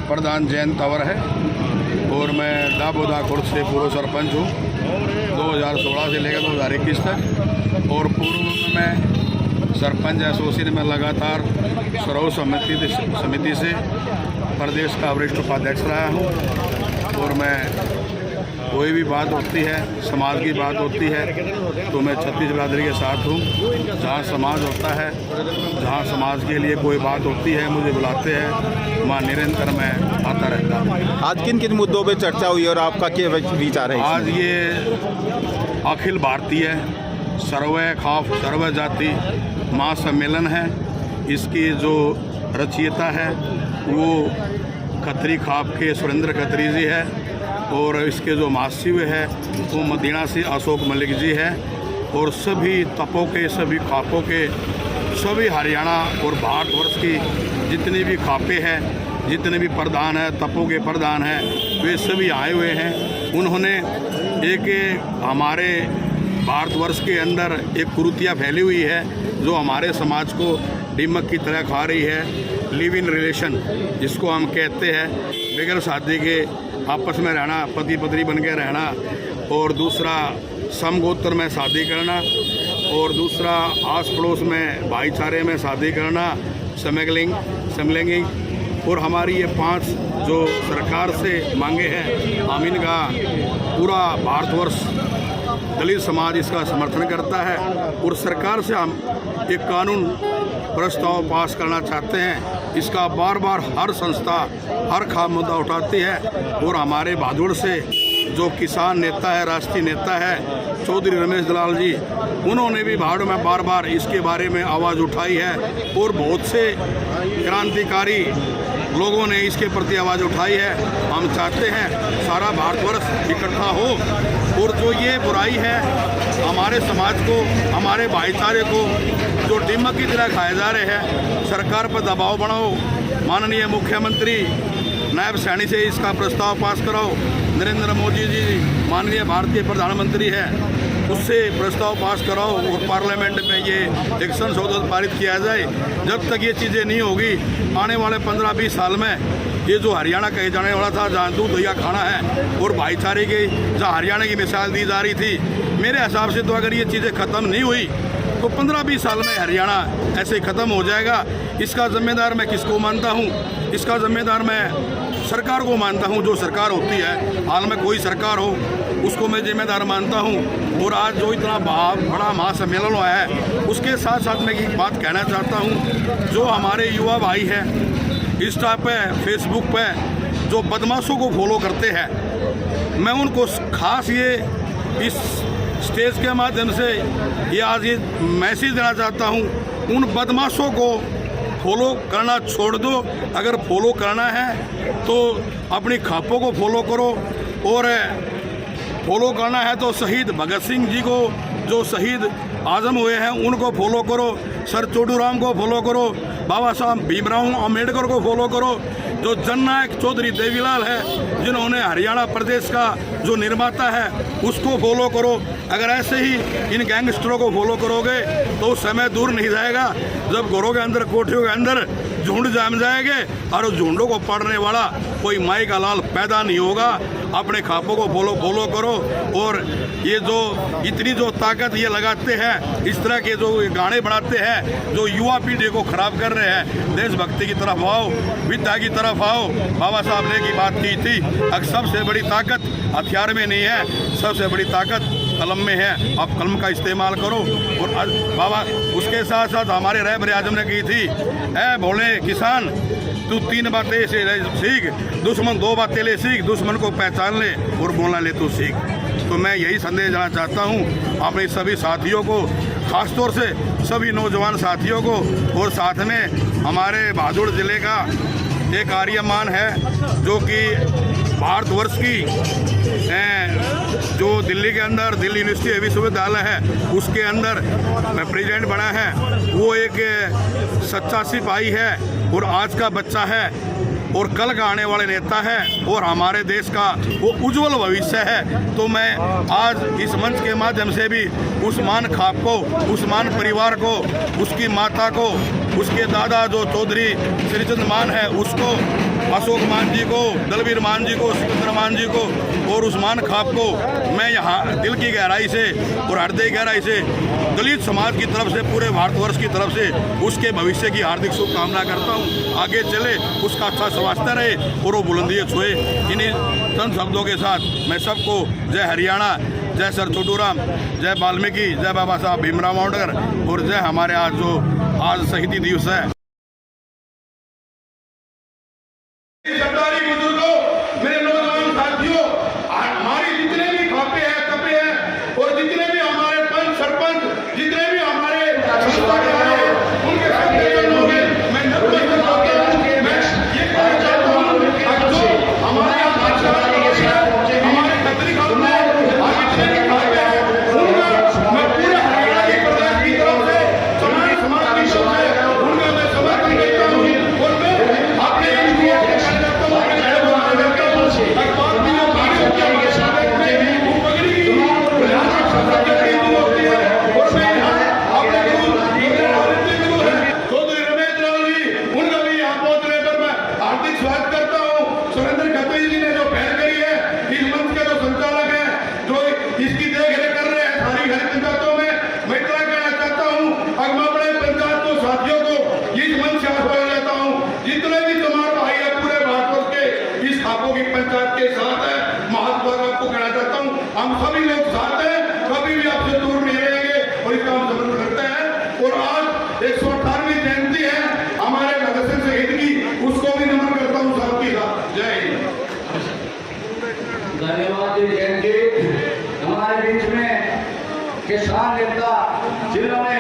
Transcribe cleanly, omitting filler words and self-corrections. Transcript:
प्रधान जयंत तंवर है और मैं दाबोदा खुर्द से पूर्व सरपंच हूँ 2016 से लेकर 2021 तक। और पूर्व में मैं सरपंच एसोसिएशन में लगातार सरोज समिति से प्रदेश का वरिष्ठ उपाध्यक्ष रहा हूँ। और मैं कोई भी बात होती है, समाज की बात होती है तो मैं छत्तीस बिरादरी के साथ हूँ। जहाँ समाज होता है, जहाँ समाज के लिए कोई बात होती है, मुझे बुलाते हैं, वहाँ निरंतर मैं आता रहता हूँ। आज किन किन मुद्दों पे चर्चा हुई और आपका क्या विचार है? आज ये अखिल भारतीय सर्वे खाफ सर्वे जाति महासम्मेलन है। इसकी जो रचयिता है वो खत्री खाप के सुरेंद्र खत्री जी है और इसके जो महासचिव है वो मदीना से अशोक मलिक जी है। और सभी तपों के, सभी खापों के, सभी हरियाणा और भारतवर्ष की जितनी भी खापें हैं, जितने भी प्रधान हैं, तपों के प्रधान हैं, वे सभी आए हुए हैं। उन्होंने एक हमारे भारतवर्ष के अंदर एक कुरीतियाँ फैली हुई है जो हमारे समाज को दीमक की तरह खा रही है। लिव इन रिलेशन जिसको हम कहते हैं, बगैर शादी के आपस में रहना, पति पत्नी बन के रहना, और दूसरा समगोत्र में शादी करना, और दूसरा आस पड़ोस में भाईचारे में शादी करना, समलैंगिक। और हमारी ये 5 जो सरकार से मांगे हैं, हम इनका पूरा भारतवर्ष दलित समाज इसका समर्थन करता है। और सरकार से हम एक कानून प्रस्ताव पास करना चाहते हैं। इसका बार बार हर संस्था हर खास मुद्दा उठाती है। और हमारे भादुड़ से जो किसान नेता है, राष्ट्रीय नेता है चौधरी रमेश दलाल जी, उन्होंने भी भादुड़ में बार बार इसके बारे में आवाज़ उठाई है। और बहुत से क्रांतिकारी लोगों ने इसके प्रति आवाज़ उठाई है। हम चाहते हैं सारा भारतवर्ष इकट्ठा हो और जो ये बुराई है हमारे समाज को, हमारे भाईचारे को जो दीमक की तरह खाए जा रहे हैं, सरकार पर दबाव बनाओ। माननीय मुख्यमंत्री नायब सैनी से इसका प्रस्ताव पास कराओ। नरेंद्र मोदी जी माननीय भारतीय प्रधानमंत्री है, उससे प्रस्ताव पास कराओ और पार्लियामेंट में ये एक संशोधन पारित किया जाए। जब तक ये चीज़ें नहीं होगी, आने वाले 15-20 साल में ये जो हरियाणा कहे जाने वाला था, जहाँ दूध दहिया खाना है और भाईचारे की जहाँ हरियाणा की मिसाल दी जा रही थी, मेरे हिसाब से तो अगर ये चीज़ें ख़त्म नहीं हुई तो 15-20 साल में हरियाणा ऐसे ख़त्म हो जाएगा। इसका जिम्मेदार मैं किसको मानता हूँ? इसका जिम्मेदार मैं सरकार को मानता हूँ। जो सरकार होती है, हाल में कोई सरकार हो, उसको मैं जिम्मेदार मानता हूँ। और आज जो इतना बड़ा महासम्मेलन हुआ है, उसके साथ साथ मैं एक बात कहना चाहता हूँ। जो हमारे युवा भाई हैं इंस्टा पे, फेसबुक पे जो बदमाशों को फॉलो करते हैं, मैं उनको खास ये इस स्टेज के माध्यम से ये आज ये मैसेज देना चाहता हूँ, उन बदमाशों को फॉलो करना छोड़ दो। अगर फॉलो करना है तो अपनी खापों को फॉलो करो, और फॉलो करना है तो शहीद भगत सिंह जी को, जो शहीद आजम हुए हैं, उनको फॉलो करो। सर चोडूराम को फॉलो करो, बाबा साहब भीमराव अम्बेडकर को फॉलो करो, जो जननायक चौधरी देवीलाल है, जिन्होंने हरियाणा प्रदेश का जो निर्माता है, उसको फॉलो करो। अगर ऐसे ही इन गैंगस्टरों को फॉलो करोगे तो समय दूर नहीं जाएगा जब घरों के अंदर, कोठियों के अंदर झुंड जम जाएंगे और उस झुंडों को पढ़ने वाला कोई माई का लाल पैदा नहीं होगा। अपने खापों को फॉलो करो। और ये जो इतनी जो ताकत ये लगाते हैं, इस तरह के जो गाने बनाते हैं, जो युवा पीढ़ी को खराब कर रहे हैं, देशभक्ति की तरफ आओ, विद्या की तरफ आओ। बाबा साहब ने की बात की थी, अब सबसे बड़ी ताकत हथियार में नहीं है, सबसे बड़ी ताकत कलम में है। आप कलम का इस्तेमाल करो। और बाबा उसके साथ साथ हमारे रहबर आजम ने की थी, ऐ भोले किसान तू 3 बातें से सीख, दुश्मन 2 बातें ले सीख, दुश्मन को पहचान ले और बोलना ले तू सीख। तो मैं यही संदेश देना चाहता हूँ अपने सभी साथियों को, खासतौर से सभी नौजवान साथियों को। और साथ में हमारे भादुड़ ज़िले का एक आर्यमान है जो कि भारतवर्ष की जो दिल्ली के अंदर दिल्ली यूनिवर्सिटी विश्वविद्यालय है, उसके अंदर प्रेसिडेंट बना है। वो एक सच्चा सिपाही है और आज का बच्चा है और कल का आने वाले नेता है और हमारे देश का वो उज्जवल भविष्य है। तो मैं आज इस मंच के माध्यम से भी उस्मान खाप को, उस्मान परिवार को, उसकी माता को उसके दादा जो चौधरी श्रीचंद मान है उसको, अशोक मान जी को, दलवीर मान जी को, सिकंदर मान जी को और उस्मान खाप को मैं यहाँ दिल की गहराई से और हृदय गहराई से दलित समाज की तरफ से, पूरे भारतवर्ष की तरफ से उसके भविष्य की हार्दिक शुभकामना करता हूँ। आगे चले, उसका अच्छा स्वास्थ्य रहे और वो बुलंदियाँ छुए। इन्हीं चंद शब्दों के साथ मैं सबको जय हरियाणा, जय सर छोटू राम, जय वाल्मीकि, जय बाबा साहब भीमराव अम्बेडकर और जय हमारे आज शहीदी दिवस है। सरदारी बुजुर्गों, मेरे नौजवान साथियों, हमारी जितने भी खापे हैं, तपे हैं और जितने भी हमारे पंच सरपंच, जितने भी हमारे संस्था के आए हैं, उनके सब लोग हैं। मैं नतमस्तक होकर मैं ये कहना चाहता हूँ जो हमारे यहाँ हमारे खतरी खाप में और जितने भी खापे हैं उनका मैं पूरे हरियाणा की प्रदेश की तरफ से, समाज की तरफ से उनका मैं समर्थन देता हूँ और मैं अपने हम सभी लोग साथ हैं, कभी भी आपसे दूर नहीं रहेंगे और इसका हम समर्थन करते हैं। और आज 118वीं जयंती है हमारे भगत सिंह शहीद की, उसको भी नमन करता हूँ साथ ही साथ। जय हिंद। धन्यवाद जी। जयंती हमारे बीच में किसान नेता जिन्होंने